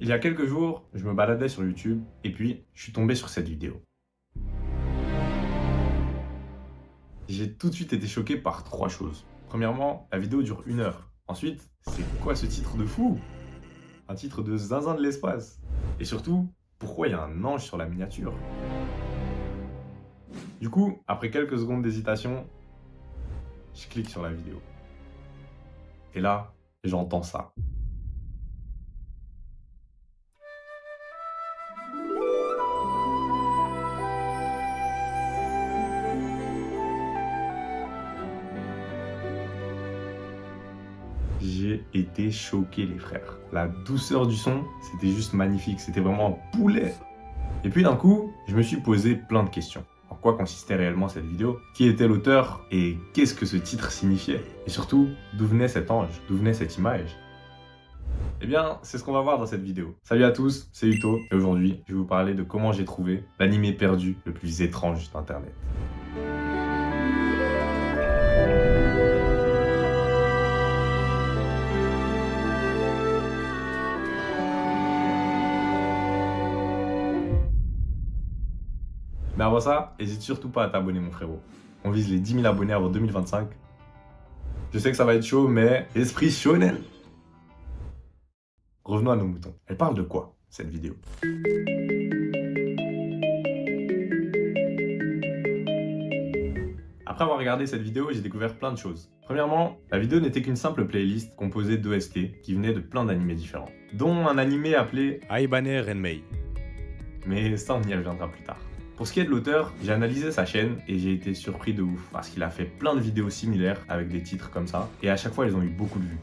Il y a quelques jours, je me baladais sur YouTube et puis je suis tombé sur cette vidéo. J'ai tout de suite été choqué par 3 choses. Premièrement, la vidéo dure 1 heure. Ensuite, c'est quoi ce titre de fou? Un titre de zinzin de l'espace. Et surtout, pourquoi il y a un ange sur la miniature? Du coup, après quelques secondes d'hésitation, je clique sur la vidéo. Et là, j'entends ça. J'ai été choqué, les frères. La douceur du son, c'était juste magnifique. C'était vraiment un poulet. Et puis d'un coup, je me suis posé plein de questions. En quoi consistait réellement cette vidéo? Qui était l'auteur? Et qu'est-ce que ce titre signifiait? Et surtout, d'où venait cet ange? D'où venait cette image? Eh bien, c'est ce qu'on va voir dans cette vidéo. Salut à tous, c'est Uto. Et aujourd'hui, je vais vous parler de comment j'ai trouvé l'animé perdu le plus étrange d'Internet. Mais avant ça, n'hésite surtout pas à t'abonner, mon frérot. On vise les 10 000 abonnés avant 2025. Je sais que ça va être chaud, mais esprit shonen. Revenons à nos moutons. Elle parle de quoi, cette vidéo? Après avoir regardé cette vidéo, j'ai découvert plein de choses. Premièrement, la vidéo n'était qu'une simple playlist composée d'OST qui venaient de plein d'animés différents, dont un animé appelé Aibane Renmei. Mais ça, on y reviendra plus tard. Pour ce qui est de l'auteur, j'ai analysé sa chaîne et j'ai été surpris de ouf parce qu'il a fait plein de vidéos similaires avec des titres comme ça et à chaque fois, elles ont eu beaucoup de vues.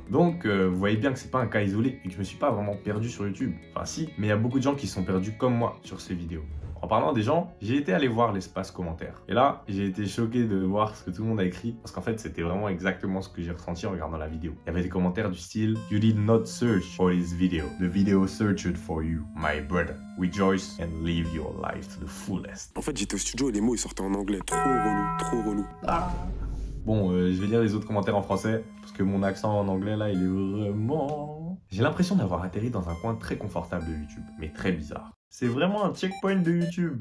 Donc, vous voyez bien que c'est pas un cas isolé et que je me suis pas vraiment perdu sur YouTube. Enfin si, mais il y a beaucoup de gens qui se sont perdus comme moi sur ces vidéos. En parlant des gens, j'ai été allé voir l'espace commentaires. Et là, j'ai été choqué de voir ce que tout le monde a écrit parce qu'en fait, c'était vraiment exactement ce que j'ai ressenti en regardant la vidéo. Il y avait des commentaires du style « You did not search for this video. The video searched for you, my brother. Rejoice and live your life to the fullest. » En fait, j'étais au studio et les mots ils sortaient en anglais. Trop relou, trop relou. Bon, je vais lire les autres commentaires en français, parce que mon accent en anglais, là, il est vraiment... J'ai l'impression d'avoir atterri dans un coin très confortable de YouTube, mais très bizarre. C'est vraiment un checkpoint de YouTube.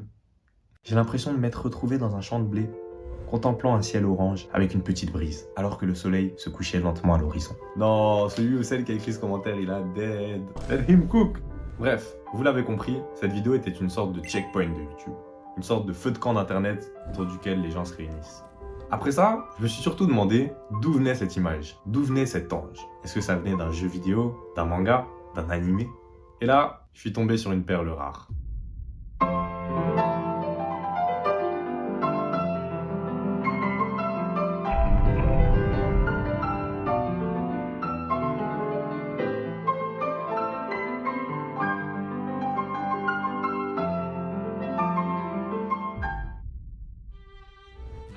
J'ai l'impression de m'être retrouvé dans un champ de blé, contemplant un ciel orange avec une petite brise, alors que le soleil se couchait lentement à l'horizon. Non, celui ou celle qui a écrit ce commentaire, il a dead. Let him cook. Bref, vous l'avez compris, cette vidéo était une sorte de checkpoint de YouTube. Une sorte de feu de camp d'internet autour duquel les gens se réunissent. Après ça, je me suis surtout demandé d'où venait cette image, d'où venait cet ange. Est-ce que ça venait d'un jeu vidéo, d'un manga, d'un animé? Et là, je suis tombé sur une perle rare.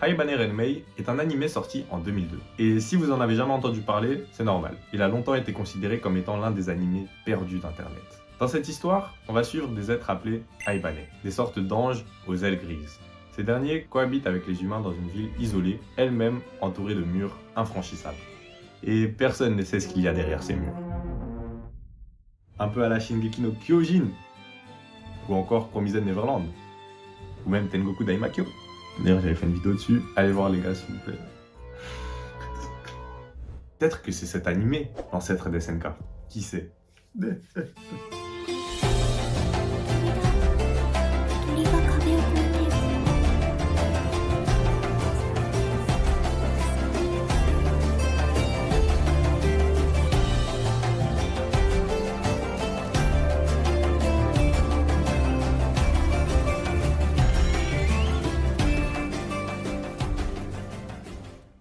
Aibane Renmei est un animé sorti en 2002. Et si vous en avez jamais entendu parler, c'est normal. Il a longtemps été considéré comme étant l'un des animés perdus d'Internet. Dans cette histoire, on va suivre des êtres appelés Aibane, des sortes d'anges aux ailes grises. Ces derniers cohabitent avec les humains dans une ville isolée, elle-même entourée de murs infranchissables. Et personne ne sait ce qu'il y a derrière ces murs. Un peu à la Shingeki no Kyojin, ou encore Promised Neverland, ou même Tengoku Daimakyo. D'ailleurs, j'avais fait une vidéo dessus. Allez voir les gars, s'il vous plaît. Peut-être que c'est cet animé, l'ancêtre des SNK. Qui sait?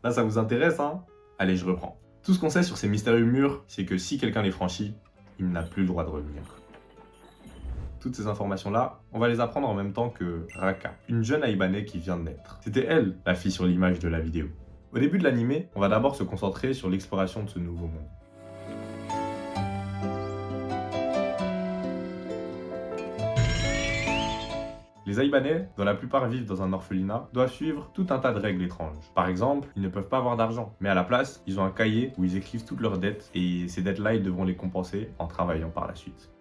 Là, ça vous intéresse, hein? Allez, je reprends. Tout ce qu'on sait sur ces mystérieux murs, c'est que si quelqu'un les franchit, il n'a plus le droit de revenir. Toutes ces informations-là, on va les apprendre en même temps que Raka, une jeune Aibane qui vient de naître. C'était elle, la fille sur l'image de la vidéo. Au début de l'animé, on va d'abord se concentrer sur l'exploration de ce nouveau monde. Les Les Aibanais, dont la plupart vivent dans un orphelinat, doivent suivre tout un tas de règles étranges. Par exemple, ils ne peuvent pas avoir d'argent, mais à la place, ils ont un cahier où ils écrivent toutes leurs dettes et ces dettes-là, ils devront les compenser en travaillant par la suite.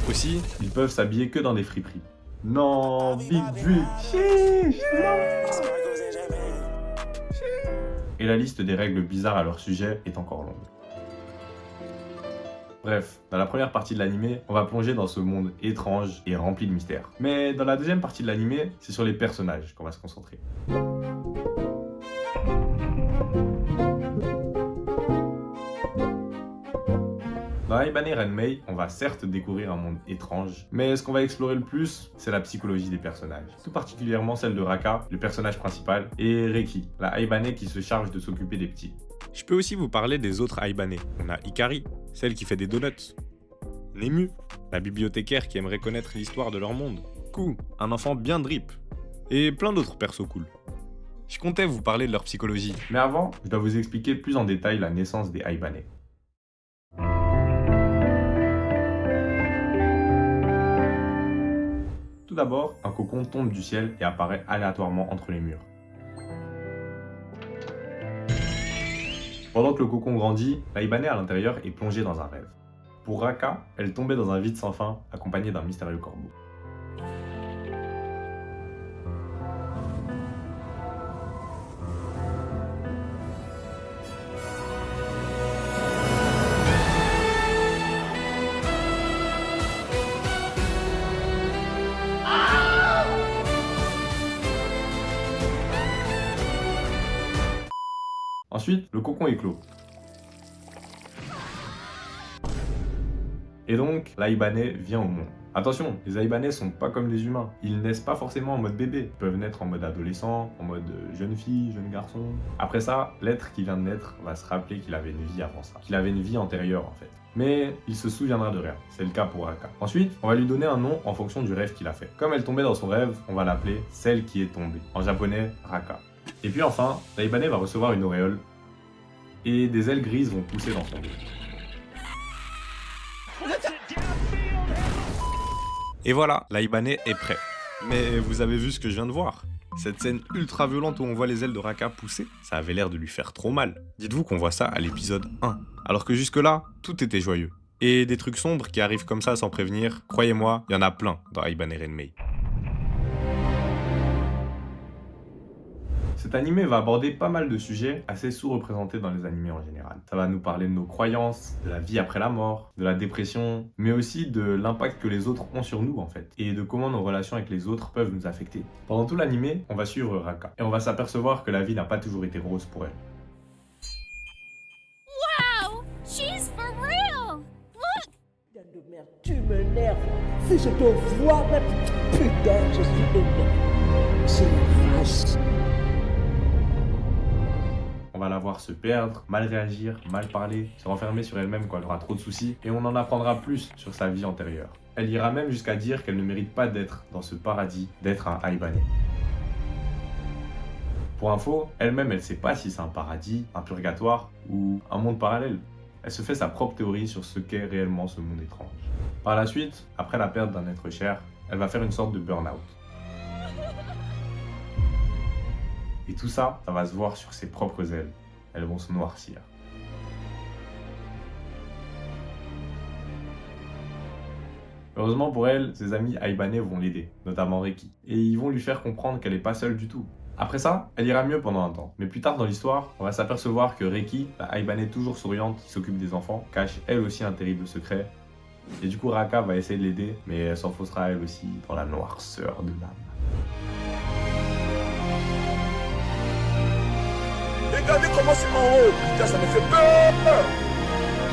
Aussi, ils peuvent s'habiller que dans des friperies. Non, Big Drip, chiche, non. Et la liste des règles bizarres à leur sujet est encore longue. Bref, dans la première partie de l'animé, on va plonger dans ce monde étrange et rempli de mystères. Mais dans la deuxième partie de l'animé, c'est sur les personnages qu'on va se concentrer. Dans Aibane Renmei, on va certes découvrir un monde étrange, mais ce qu'on va explorer le plus, c'est la psychologie des personnages. Tout particulièrement celle de Raka, le personnage principal, et Reiki, la Aibane qui se charge de s'occuper des petits. Je peux aussi vous parler des autres Aibane. On a Ikari, celle qui fait des donuts. Nemu, la bibliothécaire qui aimerait connaître l'histoire de leur monde. Ku, un enfant bien drip. Et plein d'autres persos cool. Je comptais vous parler de leur psychologie. Mais avant, je dois vous expliquer plus en détail la naissance des Aibane. Tout d'abord, un cocon tombe du ciel et apparaît aléatoirement entre les murs. Pendant que le cocon grandit, l'Aibane à l'intérieur est plongée dans un rêve. Pour Raka, elle tombait dans un vide sans fin, accompagnée d'un mystérieux corbeau. Ensuite, le cocon est clos. Et donc, l'Aibane vient au monde. Attention, les Aibane sont pas comme les humains. Ils naissent pas forcément en mode bébé. Ils peuvent naître en mode adolescent, en mode jeune fille, jeune garçon. Après ça, l'être qui vient de naître va se rappeler qu'il avait une vie avant ça. Qu'il avait une vie antérieure en fait. Mais il se souviendra de rien. C'est le cas pour Raka. Ensuite, on va lui donner un nom en fonction du rêve qu'il a fait. Comme elle tombait dans son rêve, on va l'appeler celle qui est tombée. En japonais, Raka. Et puis enfin, l'Aibane va recevoir une auréole. Et des ailes grises vont pousser dans son dos. Et voilà, l'Aibane est prêt. Mais vous avez vu ce que je viens de voir? Cette scène ultra violente où on voit les ailes de Raka pousser, ça avait l'air de lui faire trop mal. Dites-vous qu'on voit ça à l'épisode 1. Alors que jusque-là, tout était joyeux. Et des trucs sombres qui arrivent comme ça sans prévenir, croyez-moi, il y en a plein dans Aibane Renmei. Cet animé va aborder pas mal de sujets assez sous-représentés dans les animés en général. Ça va nous parler de nos croyances, de la vie après la mort, de la dépression, mais aussi de l'impact que les autres ont sur nous en fait, et de comment nos relations avec les autres peuvent nous affecter. Pendant tout l'animé, on va suivre Raka, et on va s'apercevoir que la vie n'a pas toujours été rose pour elle. Wow! She's for real! Look! De merde, tu m'énerves. Si je te vois, mais putain, je suis énervé. C'est la race. On va la voir se perdre, mal réagir, mal parler, se renfermer sur elle-même quand elle aura trop de soucis, et on en apprendra plus sur sa vie antérieure. Elle ira même jusqu'à dire qu'elle ne mérite pas d'être dans ce paradis, d'être un Aibane. Pour info, elle-même elle sait pas si c'est un paradis, un purgatoire ou un monde parallèle. Elle se fait sa propre théorie sur ce qu'est réellement ce monde étrange. Par la suite, après la perte d'un être cher, elle va faire une sorte de burn-out. Et tout ça, ça va se voir sur ses propres ailes. Elles vont se noircir. Heureusement pour elle, ses amis Aibane vont l'aider, notamment Reiki. Et ils vont lui faire comprendre qu'elle n'est pas seule du tout. Après ça, elle ira mieux pendant un temps. Mais plus tard dans l'histoire, on va s'apercevoir que Reiki, la Aibane toujours souriante qui s'occupe des enfants, cache elle aussi un terrible secret. Et du coup, Raka va essayer de l'aider, mais elle s'enfoncera elle aussi dans la noirceur de l'âme. Regardez comment c'est en haut. Putain, ça me fait peur.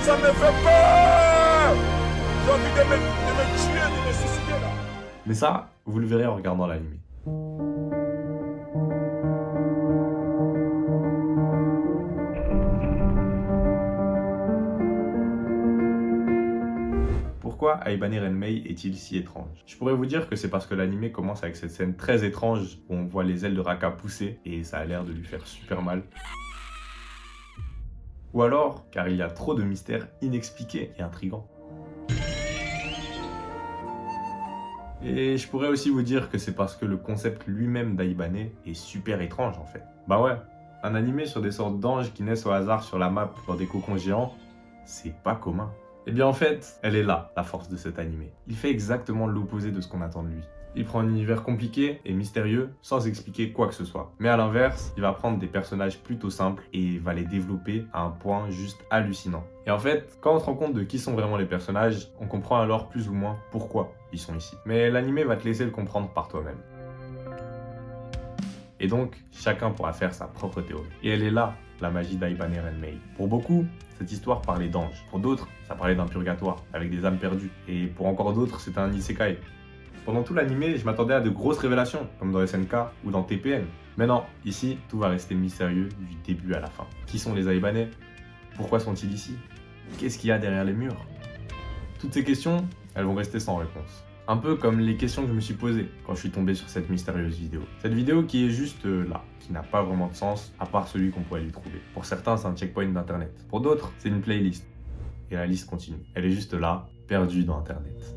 Ça me fait peur. J'ai envie de me tuer, de me suicider là. Mais ça, vous le verrez en regardant l'anime. Pourquoi Aibane Renmei est-il si étrange? Je pourrais vous dire que c'est parce que l'anime commence avec cette scène très étrange où on voit les ailes de Raka pousser et ça a l'air de lui faire super mal. Ou alors, car il y a trop de mystères inexpliqués et intrigants. Et je pourrais aussi vous dire que c'est parce que le concept lui-même d'Aibane est super étrange en fait. Bah ouais, un animé sur des sortes d'anges qui naissent au hasard sur la map dans des cocons géants, c'est pas commun. Et bien en fait, elle est là, la force de cet animé. Il fait exactement l'opposé de ce qu'on attend de lui. Il prend un univers compliqué et mystérieux sans expliquer quoi que ce soit. Mais à l'inverse, il va prendre des personnages plutôt simples et va les développer à un point juste hallucinant. Et en fait, quand on se rend compte de qui sont vraiment les personnages, on comprend alors plus ou moins pourquoi ils sont ici. Mais l'animé va te laisser le comprendre par toi-même. Et donc, chacun pourra faire sa propre théorie. Et elle est là, la magie d'Aibane Renmei. Pour beaucoup, cette histoire parlait d'anges. Pour d'autres, ça parlait d'un purgatoire, avec des âmes perdues. Et pour encore d'autres, c'était un isekai. Pendant tout l'animé, je m'attendais à de grosses révélations, comme dans SNK ou dans TPN. Mais non, ici, tout va rester mystérieux du début à la fin. Qui sont les Aibane? Pourquoi sont-ils ici? Qu'est-ce qu'il y a derrière les murs? Toutes ces questions, elles vont rester sans réponse. Un peu comme les questions que je me suis posées quand je suis tombé sur cette mystérieuse vidéo. Cette vidéo qui est juste là, qui n'a pas vraiment de sens, à part celui qu'on pourrait lui trouver. Pour certains, c'est un checkpoint d'internet. Pour d'autres, c'est une playlist. Et la liste continue. Elle est juste là, perdue dans internet.